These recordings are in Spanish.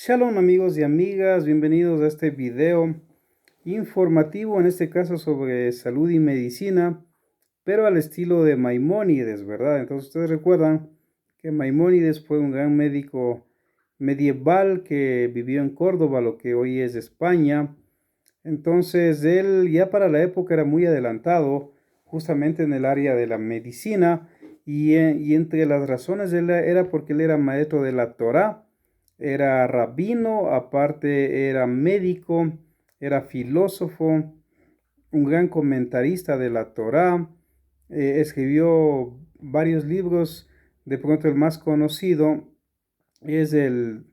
Shalom amigos y amigas, bienvenidos a este video informativo, en este caso sobre salud y medicina, pero al estilo de Maimónides, ¿verdad? Entonces ustedes recuerdan que Maimónides fue un gran médico medieval que vivió en Córdoba, lo que hoy es España. Entonces él ya para la época era muy adelantado justamente en el área de la medicina y entre las razones era porque él era maestro de la Torá, era rabino, aparte era médico, era filósofo, un gran comentarista de la Torá, escribió varios libros, de pronto el más conocido es el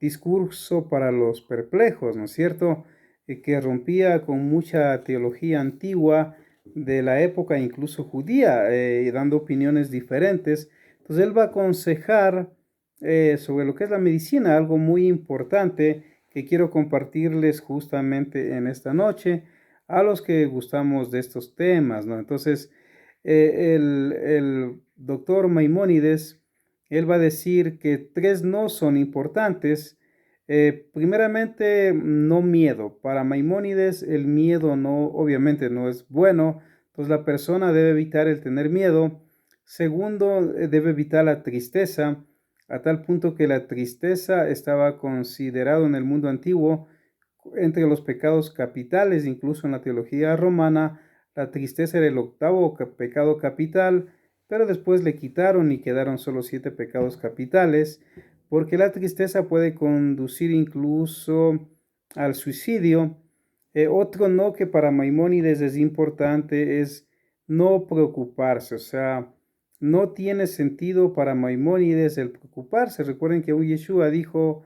discurso para los perplejos, ¿no es cierto? Que rompía con mucha teología antigua de la época, incluso judía, dando opiniones diferentes. Entonces él va a aconsejar sobre lo que es la medicina, algo muy importante que quiero compartirles justamente en esta noche a los que gustamos de estos temas, ¿no? Entonces, el doctor Maimónides, él va a decir que tres no son importantes. Primeramente, no miedo. Para Maimónides, el miedo no, obviamente no es bueno, pues la persona debe evitar el tener miedo. Segundo, debe evitar la tristeza, a tal punto que la tristeza estaba considerado en el mundo antiguo entre los pecados capitales, incluso en la teología romana, la tristeza era el octavo pecado capital, pero después le quitaron y quedaron solo 7 pecados capitales, porque la tristeza puede conducir incluso al suicidio. Otro no que para Maimónides es importante es no preocuparse, o sea, no tiene sentido para Maimónides el preocuparse. Recuerden que Yeshua dijo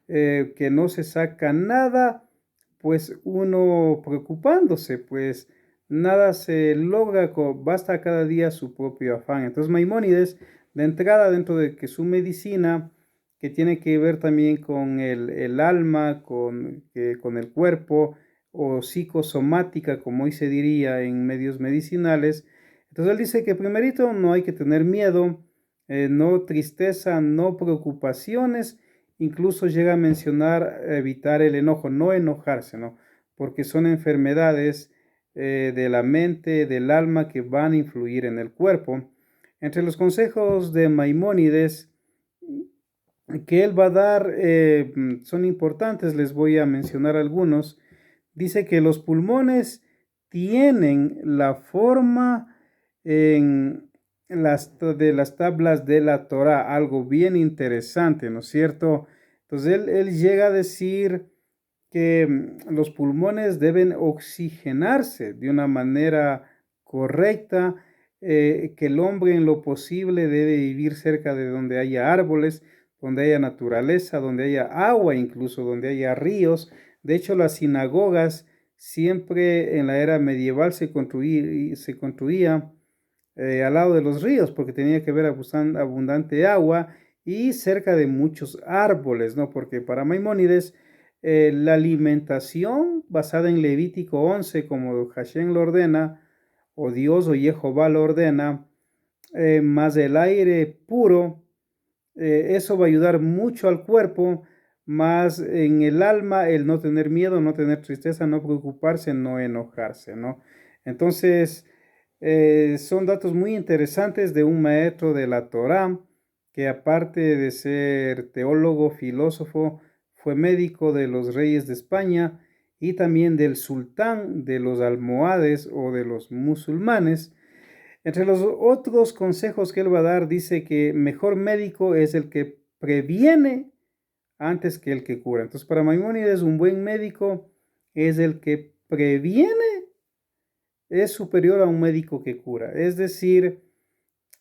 que no se saca nada pues uno preocupándose, pues nada se logra, basta cada día su propio afán. Entonces Maimónides, de entrada dentro de que su medicina, que tiene que ver también con el alma, con el cuerpo, o psicosomática, como hoy se diría en medios medicinales, entonces él dice que primerito no hay que tener miedo, no tristeza, no preocupaciones. Incluso llega a mencionar evitar el enojo, no enojarse, ¿no? Porque son enfermedades de la mente, del alma que van a influir en el cuerpo. Entre los consejos de Maimónides que él va a dar son importantes, les voy a mencionar algunos. Dice que los pulmones tienen la forma de las tablas de la Torá, algo bien interesante, ¿no es cierto? Entonces él llega a decir que los pulmones deben oxigenarse de una manera correcta, que el hombre en lo posible debe vivir cerca de donde haya árboles, donde haya naturaleza, donde haya agua, incluso donde haya ríos. De hecho, las sinagogas siempre en la era medieval se construía al lado de los ríos porque tenía que haber abundante agua y cerca de muchos árboles, ¿no? Porque para Maimónides la alimentación basada en Levítico 11, como Hashem lo ordena, o Dios o Jehová lo ordena, más el aire puro, eso va a ayudar mucho al cuerpo, más en el alma el no tener miedo, no tener tristeza, no preocuparse, no enojarse, ¿no? Entonces, son datos muy interesantes de un maestro de la Torá, que aparte de ser teólogo, filósofo, fue médico de los reyes de España y también del sultán de los almohades o de los musulmanes. Entre los otros consejos que él va a dar, dice que mejor médico es el que previene antes que el que cura. Entonces, para Maimónides, un buen médico es el que previene, es superior a un médico que cura. Es decir,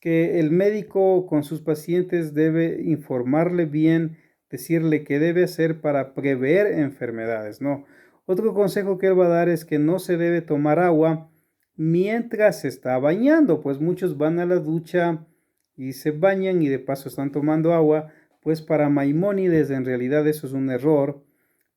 que el médico con sus pacientes debe informarle bien, decirle qué debe hacer para prever enfermedades, ¿no? Otro consejo que él va a dar es que no se debe tomar agua mientras se está bañando, pues muchos van a la ducha y se bañan y de paso están tomando agua, pues para Maimónides en realidad eso es un error,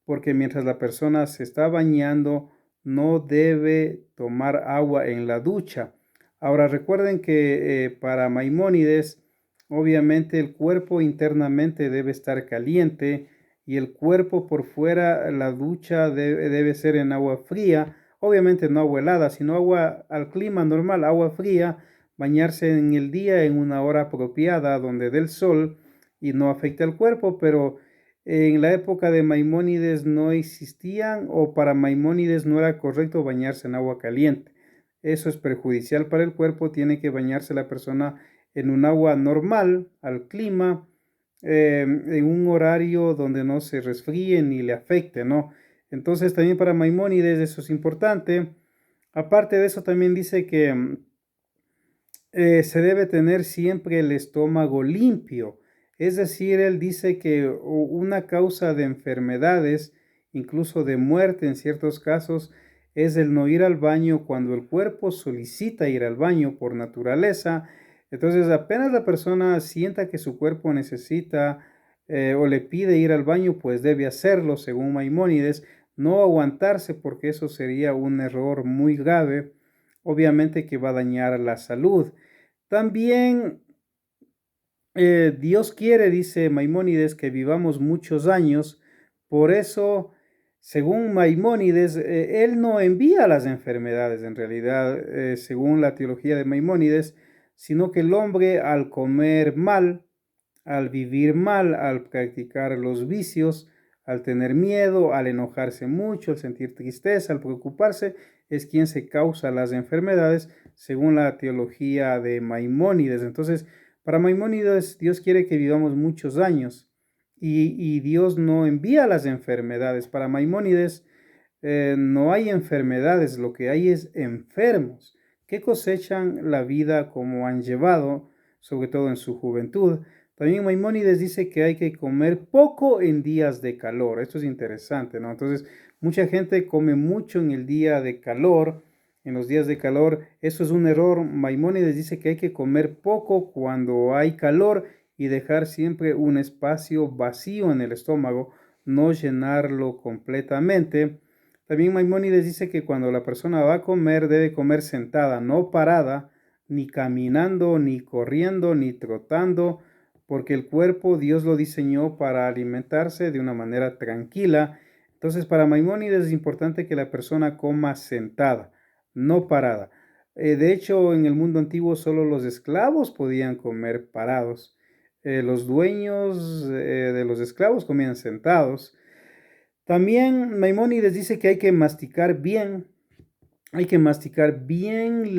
porque mientras la persona se está bañando no debe tomar agua en la ducha. Ahora recuerden que para Maimónides obviamente el cuerpo internamente debe estar caliente y el cuerpo por fuera, la ducha debe ser en agua fría, obviamente no agua helada, sino agua al clima normal, agua fría, bañarse en el día en una hora apropiada donde dé el sol y no afecte al cuerpo, pero en la época de Maimónides no existían o para Maimónides no era correcto bañarse en agua caliente. Eso es perjudicial para el cuerpo, tiene que bañarse la persona en un agua normal, al clima, en un horario donde no se resfríe ni le afecte, ¿no? Entonces también para Maimónides eso es importante. Aparte de eso también dice que se debe tener siempre el estómago limpio. Es decir, él dice que una causa de enfermedades, incluso de muerte en ciertos casos, es el no ir al baño cuando el cuerpo solicita ir al baño por naturaleza. Entonces, apenas la persona sienta que su cuerpo necesita o le pide ir al baño, pues debe hacerlo, según Maimónides, no aguantarse porque eso sería un error muy grave, obviamente que va a dañar la salud. También Dios quiere, dice Maimónides, que vivamos muchos años. Por eso, según Maimónides, él no envía las enfermedades en realidad, según la teología de Maimónides, sino que el hombre al comer mal, al vivir mal, al practicar los vicios, al tener miedo, al enojarse mucho, al sentir tristeza, al preocuparse, es quien se causa las enfermedades según la teología de Maimónides. Entonces, para Maimónides, Dios quiere que vivamos muchos años y Dios no envía las enfermedades. Para Maimónides, no hay enfermedades, lo que hay es enfermos que cosechan la vida como han llevado, sobre todo en su juventud. También Maimónides dice que hay que comer poco en días de calor. Esto es interesante, ¿no? Entonces, mucha gente come mucho en el día de calor, en los días de calor. Eso es un error. Maimónides dice que hay que comer poco cuando hay calor y dejar siempre un espacio vacío en el estómago, no llenarlo completamente. También Maimónides dice que cuando la persona va a comer debe comer sentada, no parada, ni caminando, ni corriendo, ni trotando, porque el cuerpo Dios lo diseñó para alimentarse de una manera tranquila. Entonces, para Maimónides es importante que la persona coma sentada, no parada. De hecho, en el mundo antiguo solo los esclavos podían comer parados. Los dueños de los esclavos comían sentados. También Maimónides dice que hay que masticar bien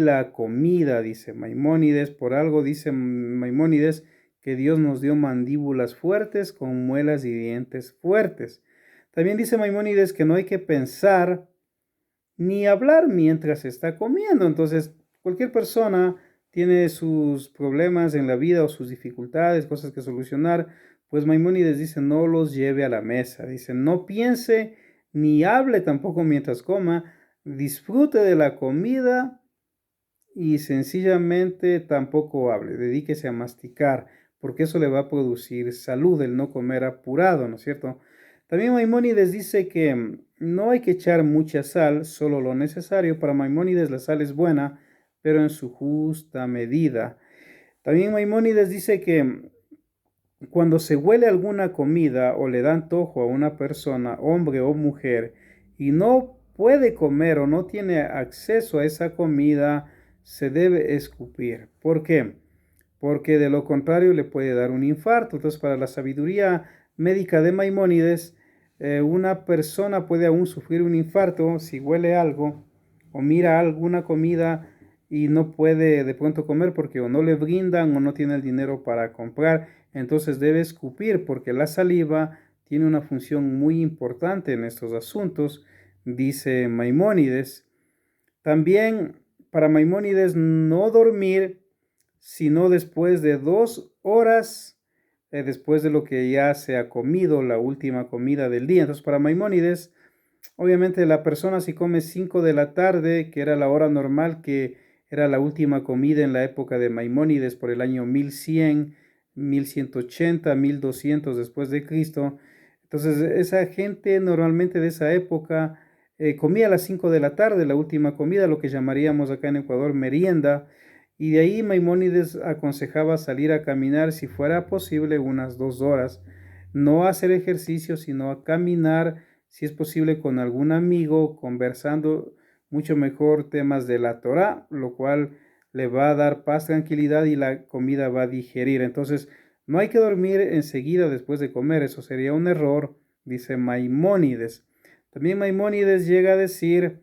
la comida, dice Maimónides. Por algo dice Maimónides que Dios nos dio mandíbulas fuertes con muelas y dientes fuertes. También dice Maimónides que no hay que pensar ni hablar mientras está comiendo. Entonces, cualquier persona tiene sus problemas en la vida o sus dificultades, cosas que solucionar, pues Maimónides dice no los lleve a la mesa. Dice no piense ni hable tampoco mientras coma, disfrute de la comida y sencillamente tampoco hable, dedíquese a masticar, porque eso le va a producir salud, el no comer apurado, ¿no es cierto? También Maimónides dice que no hay que echar mucha sal, solo lo necesario. Para Maimónides la sal es buena, pero en su justa medida. También Maimónides dice que cuando se huele alguna comida o le da antojo a una persona, hombre o mujer, y no puede comer o no tiene acceso a esa comida, se debe escupir. ¿Por qué? Porque de lo contrario le puede dar un infarto. Entonces, para la sabiduría médica de Maimónides, una persona puede aún sufrir un infarto si huele algo o mira alguna comida y no puede de pronto comer porque o no le brindan o no tiene el dinero para comprar. Entonces debe escupir porque la saliva tiene una función muy importante en estos asuntos, dice Maimónides. También para Maimónides no dormir sino después de 2 horas después de lo que ya se ha comido, la última comida del día. Entonces, para Maimónides, obviamente la persona si come 5 de la tarde, que era la hora normal, que era la última comida en la época de Maimónides por el año 1100, 1180, 1200 después de Cristo. Entonces, esa gente normalmente de esa época comía a las 5 de la tarde, la última comida, lo que llamaríamos acá en Ecuador merienda. Y de ahí Maimónides aconsejaba salir a caminar si fuera posible unas 2 horas. no a hacer ejercicio, sino a caminar, si es posible con algún amigo, conversando mucho mejor temas de la Torá, lo cual le va a dar paz, tranquilidad y la comida va a digerir. Entonces, no hay que dormir enseguida después de comer, eso sería un error, dice Maimónides. También Maimónides llega a decir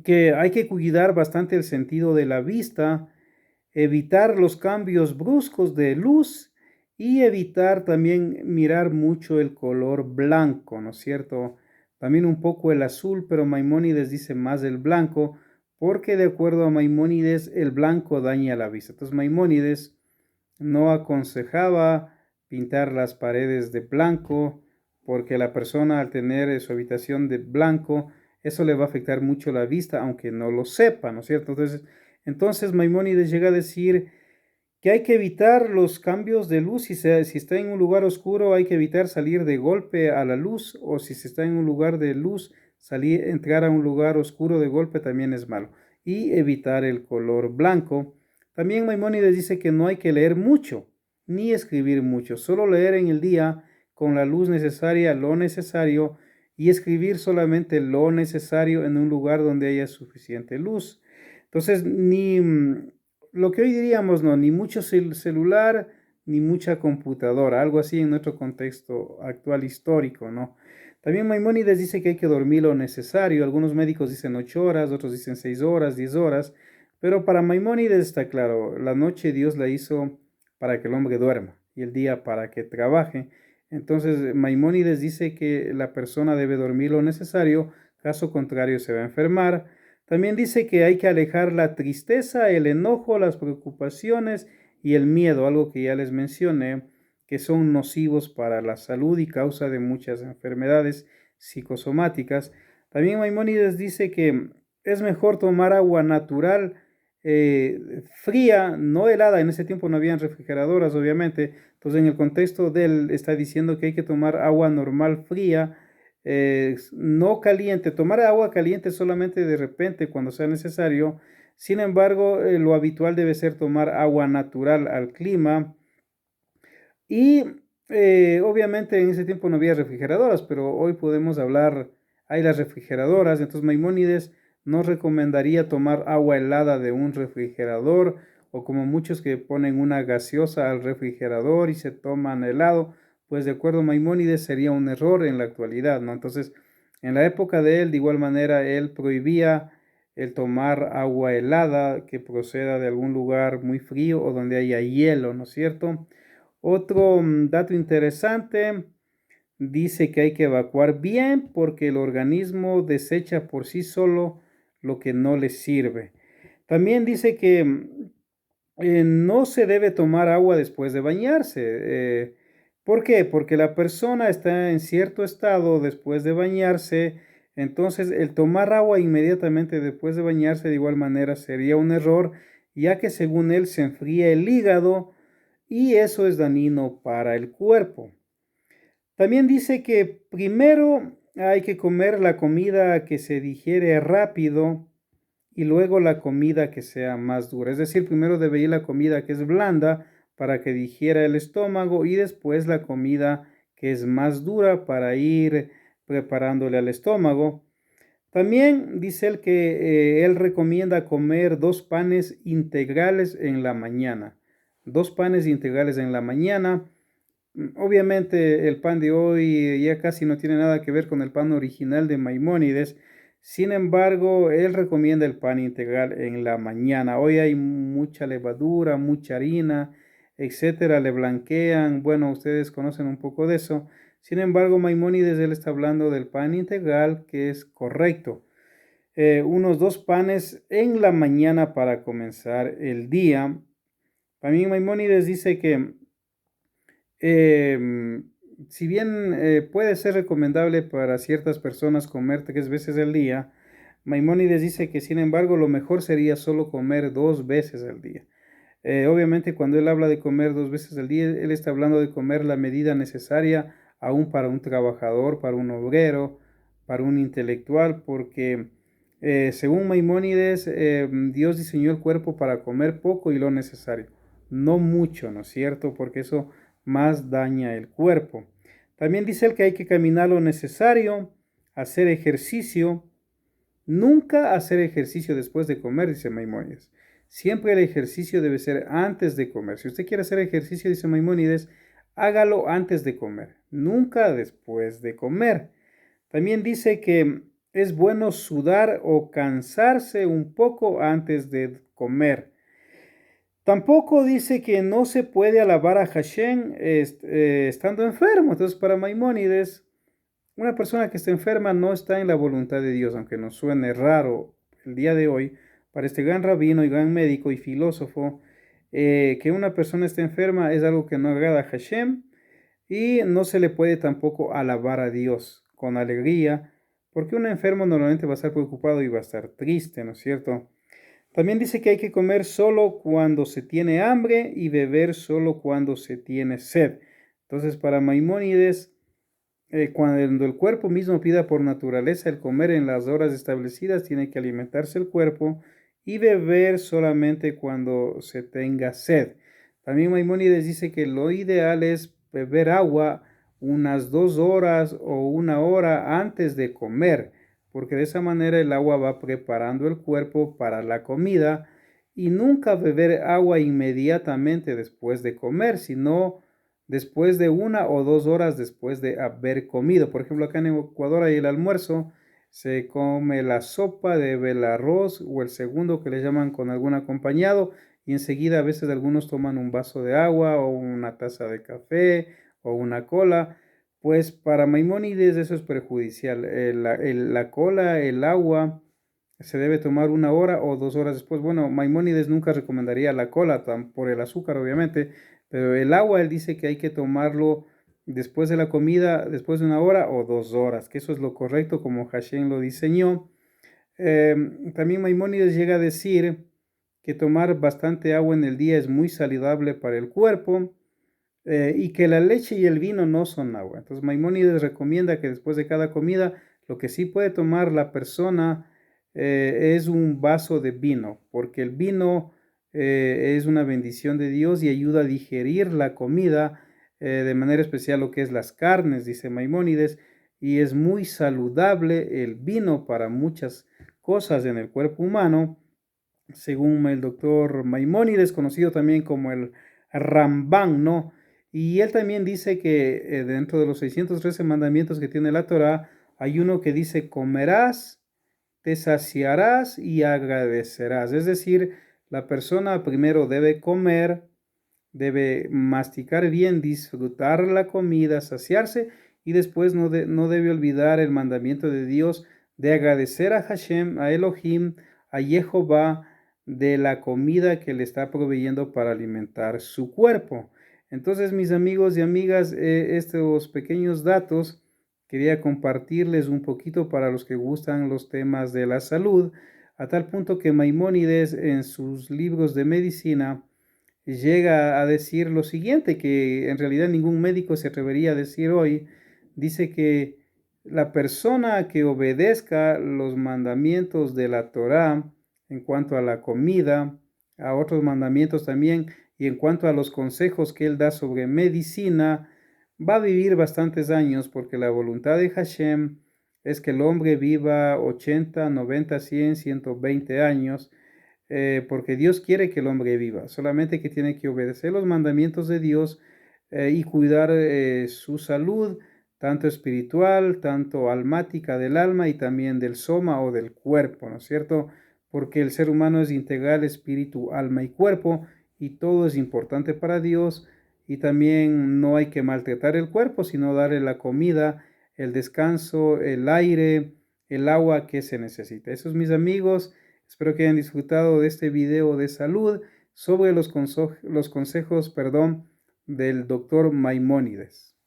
que hay que cuidar bastante el sentido de la vista, evitar los cambios bruscos de luz y evitar también mirar mucho el color blanco, ¿no es cierto? También un poco el azul, pero Maimónides dice más el blanco, porque de acuerdo a Maimónides el blanco daña la vista. Entonces Maimónides no aconsejaba pintar las paredes de blanco, porque la persona al tener su habitación de blanco, eso le va a afectar mucho la vista, aunque no lo sepa, ¿no es cierto? Entonces Maimónides llega a decir que hay que evitar los cambios de luz. Si está en un lugar oscuro, hay que evitar salir de golpe a la luz, o si se está en un lugar de luz, entrar a un lugar oscuro de golpe también es malo. Y evitar el color blanco. También Maimónides dice que no hay que leer mucho, ni escribir mucho, solo leer en el día con la luz necesaria, lo necesario, y escribir solamente lo necesario en un lugar donde haya suficiente luz. Entonces, lo que hoy diríamos, no, ni mucho celular, ni mucha computadora, algo así en nuestro contexto actual histórico, ¿no? También Maimónides dice que hay que dormir lo necesario. Algunos médicos dicen 8 horas, otros dicen 6 horas, 10 horas, pero para Maimónides está claro, la noche Dios la hizo para que el hombre duerma y el día para que trabaje. Entonces Maimónides dice que la persona debe dormir lo necesario, caso contrario se va a enfermar. También dice que hay que alejar la tristeza, el enojo, las preocupaciones y el miedo, algo que ya les mencioné, que son nocivos para la salud y causa de muchas enfermedades psicosomáticas. También Maimónides dice que es mejor tomar agua natural, fría, no helada. En ese tiempo no habían refrigeradoras, obviamente. Entonces, en el contexto de él, está diciendo que hay que tomar agua normal fría, no caliente. Tomar agua caliente solamente de repente cuando sea necesario. Sin embargo, lo habitual debe ser tomar agua natural al clima. Y obviamente en ese tiempo no había refrigeradoras, pero hoy podemos hablar, hay las refrigeradoras. Entonces Maimónides no recomendaría tomar agua helada de un refrigerador, o como muchos que ponen una gaseosa al refrigerador y se toman helado. Pues de acuerdo a Maimónides sería un error en la actualidad, ¿no? Entonces, en la época de él, de igual manera, él prohibía el tomar agua helada que proceda de algún lugar muy frío o donde haya hielo, ¿no es cierto? Otro dato interesante, dice que hay que evacuar bien porque el organismo desecha por sí solo lo que no le sirve. También dice que no se debe tomar agua después de bañarse. ¿Por qué? Porque la persona está en cierto estado después de bañarse. Entonces, el tomar agua inmediatamente después de bañarse de igual manera sería un error, ya que según él se enfría el hígado y eso es dañino para el cuerpo. También dice que primero hay que comer la comida que se digiere rápido y luego la comida que sea más dura. Es decir, primero debe ir la comida que es blanda para que digiera el estómago y después la comida que es más dura para ir preparándole al estómago. También dice él que él recomienda comer 2 panes integrales en la mañana. 2 panes integrales en la mañana. Obviamente el pan de hoy ya casi no tiene nada que ver con el pan original de Maimónides. Sin embargo, él recomienda el pan integral en la mañana. Hoy hay mucha levadura, mucha harina, etcétera, le blanquean. Bueno, ustedes conocen un poco de eso. Sin embargo, Maimónides, él está hablando del pan integral, que es correcto. Unos 2 panes en la mañana para comenzar el día. También Maimónides dice que Em, si bien puede ser recomendable para ciertas personas comer 3 veces al día, Maimónides dice que sin embargo lo mejor sería solo comer 2 veces al día. Obviamente cuando él habla de comer 2 veces al día, él está hablando de comer la medida necesaria aún para un trabajador, para un obrero, para un intelectual, porque según Maimónides, Dios diseñó el cuerpo para comer poco y lo necesario, no mucho, ¿no es cierto? Porque eso más daña el cuerpo. También dice él que hay que caminar lo necesario, hacer ejercicio. Nunca hacer ejercicio después de comer, dice Maimónides. Siempre el ejercicio debe ser antes de comer. Si usted quiere hacer ejercicio, dice Maimónides, hágalo antes de comer, nunca después de comer. También dice que es bueno sudar o cansarse un poco antes de comer. Tampoco dice que no se puede alabar a Hashem estando enfermo. Entonces, para Maimónides, una persona que está enferma no está en la voluntad de Dios, aunque nos suene raro el día de hoy, para este gran rabino y gran médico y filósofo, que una persona esté enferma es algo que no agrada a Hashem y no se le puede tampoco alabar a Dios con alegría, porque un enfermo normalmente va a estar preocupado y va a estar triste, ¿no es cierto? También dice que hay que comer solo cuando se tiene hambre y beber solo cuando se tiene sed. Entonces, para Maimónides, cuando el cuerpo mismo pida por naturaleza el comer en las horas establecidas, tiene que alimentarse el cuerpo y beber solamente cuando se tenga sed. También Maimónides dice que lo ideal es beber agua unas 2 horas o 1 hora antes de comer, porque de esa manera el agua va preparando el cuerpo para la comida y nunca beber agua inmediatamente después de comer, sino después de 1 o 2 horas después de haber comido. Por ejemplo, acá en Ecuador hay el almuerzo, se come la sopa, debe el arroz o el segundo que le llaman con algún acompañado y enseguida a veces algunos toman un vaso de agua o una taza de café o una cola. Pues para Maimónides eso es perjudicial. La cola, el agua, se debe tomar 1 hora o 2 horas después. Bueno, Maimónides nunca recomendaría la cola por el azúcar, obviamente, pero el agua él dice que hay que tomarlo después de la comida, después de 1 hora o 2 horas, que eso es lo correcto como Hashem lo diseñó. También Maimónides llega a decir que tomar bastante agua en el día es muy saludable para el cuerpo y que la leche y el vino no son agua. Entonces Maimónides recomienda que después de cada comida lo que sí puede tomar la persona es un vaso de vino, porque el vino es una bendición de Dios y ayuda a digerir la comida, de manera especial lo que es las carnes, dice Maimónides, y es muy saludable el vino para muchas cosas en el cuerpo humano, según el doctor Maimónides, conocido también como el Rambán, ¿no? Y él también dice que dentro de los 613 mandamientos que tiene la Torá, hay uno que dice comerás, te saciarás y agradecerás. Es decir, la persona primero debe comer, debe masticar bien, disfrutar la comida, saciarse y después no debe olvidar el mandamiento de Dios de agradecer a Hashem, a Elohim, a Jehová de la comida que le está proveyendo para alimentar su cuerpo. Entonces, mis amigos y amigas, estos pequeños datos quería compartirles un poquito para los que gustan los temas de la salud, a tal punto que Maimónides en sus libros de medicina llega a decir lo siguiente, que en realidad ningún médico se atrevería a decir hoy. Dice que la persona que obedezca los mandamientos de la Torá en cuanto a la comida, a otros mandamientos también, y en cuanto a los consejos que él da sobre medicina, va a vivir bastantes años porque la voluntad de Hashem es que el hombre viva 80, 90, 100, 120 años, porque Dios quiere que el hombre viva, solamente que tiene que obedecer los mandamientos de Dios y cuidar su salud, tanto espiritual, tanto almática del alma y también del soma o del cuerpo, ¿no es cierto? Porque el ser humano es integral, espíritu, alma y cuerpo, y todo es importante para Dios, y también no hay que maltratar el cuerpo, sino darle la comida, el descanso, el aire, el agua que se necesita. Esos, mis amigos, espero que hayan disfrutado de este video de salud sobre los consejos, del doctor Maimónides.